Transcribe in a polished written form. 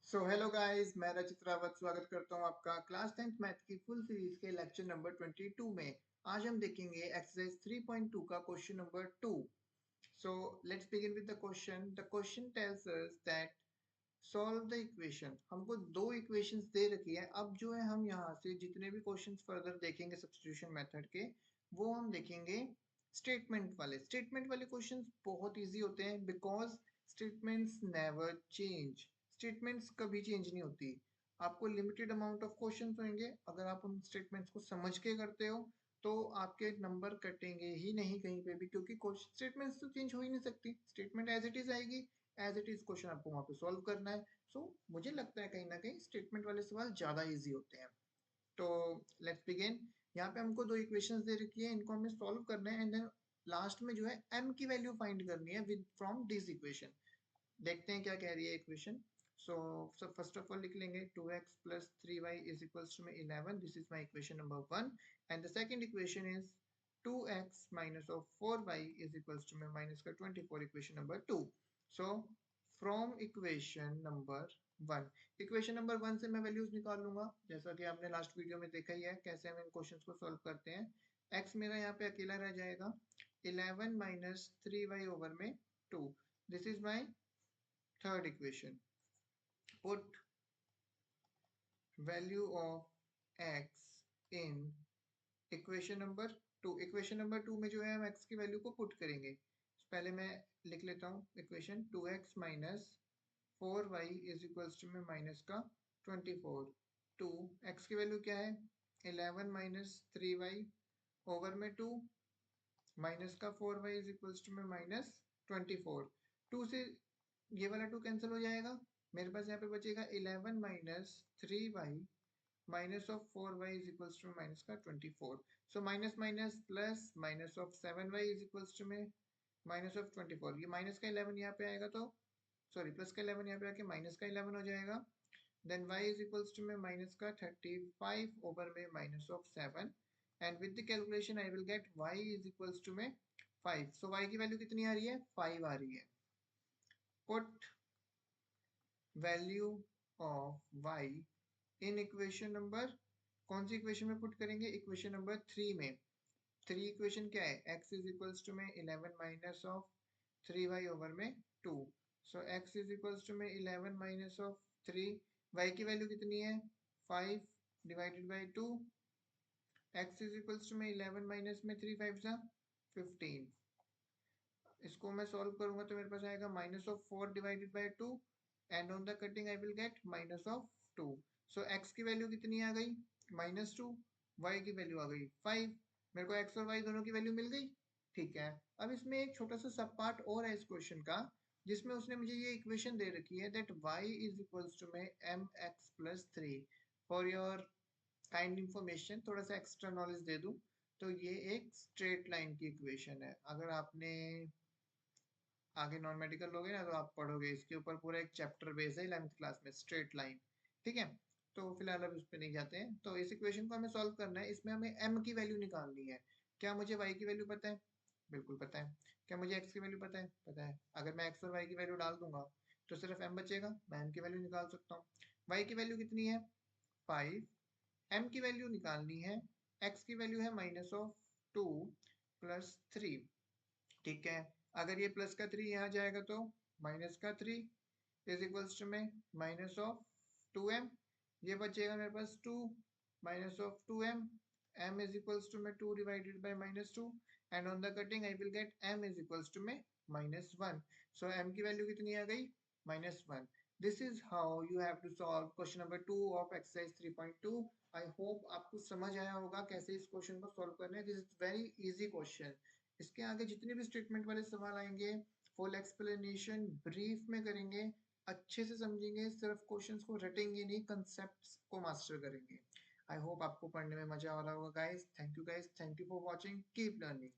So hello guys, मैं रचित रावत स्वागत करता हूं आपका क्लास 10th मैथ की फुल सीरीज के लेक्चर नंबर 22 में। आज हम देखेंगे एक्सरसाइज 3.2 का question number 2। So let's begin with the question. The question tells us that solve the equation. हमको दो इक्वेशंस दे रखी है। अब जो है हम यहाँ से जितने भी क्वेश्चंस फर्दर देखेंगे सब्स्टिट्यूशन मेथड के, वो हम देखेंगे स्टेटमेंट वाले क्वेश्चंस बहुत इजी होते हैं because statements never change. Statements कभी चेंज नहीं होती। आपको लिमिटेड अमाउंट ऑफ क्वेश्चंस होंगे। अगर आप उन स्टेटमेंट्स को समझ के करते हो तो आपके नंबर कटेंगे ही नहीं कहीं पे भी, क्योंकि स्टेटमेंट्स तो चेंज हो ही नहीं सकती। स्टेटमेंट एज इट इज आएगी, एज इट इज क्वेश्चन आपको वहां पे सॉल्व करना है। मुझे लगता है कहीं ना कहीं स्टेटमेंट वाले सवाल ज्यादा इजी होते हैं। तो लेट्स बिगिन। यहाँ पे हमको दो इक्वेशंस दे रखी है, इनको हमें सॉल्व करना है एंड देन लास्ट में जो है m की वैल्यू फाइंड करनी है विद फ्रॉम दिस इक्वेशन। देखते हैं क्या कह रही है equation. So first of all लिख लेंगे 2x plus 3y is equals to 11. This is my equation number 1 and the second equation is 2x minus of 4y is equals to minus का 24, equation number 2. So from equation number 1, equation number 1 से मैं values निकाल लूंगा, जैसा कि आपने last video में देखा ही है कैसे हम इन क्वेश्चंस को सॉल्व करते हैं। x मेरा यहाँ पे अकेला रह जाएगा 11 minus 3y over में 2. This is my third equation. Put value of x in equation number 2। Equation number 2 में जो है हम x की वैल्यू को पुट करेंगे। पहले मैं लिख लेता हूँ equation 2x minus 4y is equals to में माइनस का 24। 2 x की वैल्यू क्या है 11 माइनस 3y ओवर में 2 माइनस का 4y इज इक्वल्स टू में माइनस 24। 2 से ये वाला 2 कैंसिल हो जाएगा। मेरे पास यहाँ पे बचेगा 11 minus 3y minus of 4y is equals to minus का 24। So minus minus plus minus of 7y is equals to में माइनस ऑफ 24। ये माइनस का 11 यहाँ पे आएगा तो सॉरी प्लस का 11 यहाँ पे आके माइनस का 11 हो जाएगा। Then y is equals to में माइनस का 35 ओवर में minus of 7 and with the calculation I will get y is equals to में 5। सो y की वैल्यू कितनी आ रही है 5 आ रही है। Put value of y in equation number, कौन सी इक्वेशन में पुट करेंगे इक्वेशन नंबर 3 में। 3 इक्वेशन क्या है x इज इक्वल्स टू में 11 माइनस ऑफ 3y ओवर में 2। So x is equals to में 11 माइनस ऑफ 3, y की वैल्यू कितनी है 5 divided by 2। x is equals to में 11 माइनस में 3 5 जा 15। इसको मैं सॉल्व करूंगा तो मेरे पास आएगा minus of 4 divided by 2 and on the cutting I will get minus of 2। So x की वैल्यू कितनी आ गई -2, y की वैल्यू आ गई 5। मेरे को x और y दोनों की वैल्यू मिल गई। ठीक है, अब इसमें एक छोटा सा सब पार्ट और है इस क्वेश्चन का, जिसमें उसने मुझे ये इक्वेशन दे रखी है that y is equals to में mx plus 3। For your kind information, थोड़ा सा एक्स्ट्रा नॉलेज दे दूं तो ये एक स्ट्रेट लाइन की इक्वेशन है। अगर आपने आगे नॉन मेडिकल लोगे ना तो आप पढ़ोगे, इसके ऊपर पूरा एक चैप्टर बेस है 11th क्लास में, स्ट्रेट लाइन। ठीक है, तो फिलहाल अब उस पर नहीं जाते हैं। तो इस इक्वेशन को हमें सॉल्व करना है। इसमें हमें m की वैल्यू निकालनी है। क्या मुझे y की वैल्यू पता है? बिल्कुल पता है। क्या मुझे x की वैल्यू पता है? पता है। अगर मैं x और y की वैल्यू डाल दूंगा तो सिर्फ m बचेगा, मैं m की वैल्यू निकाल सकता हूँ। y की वैल्यू कितनी है 5, m की वैल्यू निकालनी है, x की वैल्यू है माइनस ऑफ 2 प्लस 3। ठीक है, अगर ये प्लस का 3 यहाँ जाएगा तो माइनस का 3 इज इक्वल्स टू में माइनस ऑफ 2m। ये बचेगा मेरे पास 2 minus of 2m। m is equals to में 2 divided by -2 and on the cutting I will get m is equals to में -1। सो m की वैल्यू कितनी आ गई -1। This is how you have to solve question number 2 of exercise 3.2। I hope आपको समझ आया होगा कैसे इस क्वेश्चन को सॉल्व करना है। This is very easy question. इसके आगे जितने भी स्टेटमेंट वाले सवाल आएंगे फुल एक्सप्लेनेशन ब्रीफ में करेंगे, अच्छे से समझेंगे, सिर्फ क्वेश्चंस को रटेंगे नहीं, कंसेप्ट्स को मास्टर करेंगे। आई होप आपको पढ़ने में मजा आ रहा होगा guys. Thank you guys, thank you for watching, keep learning.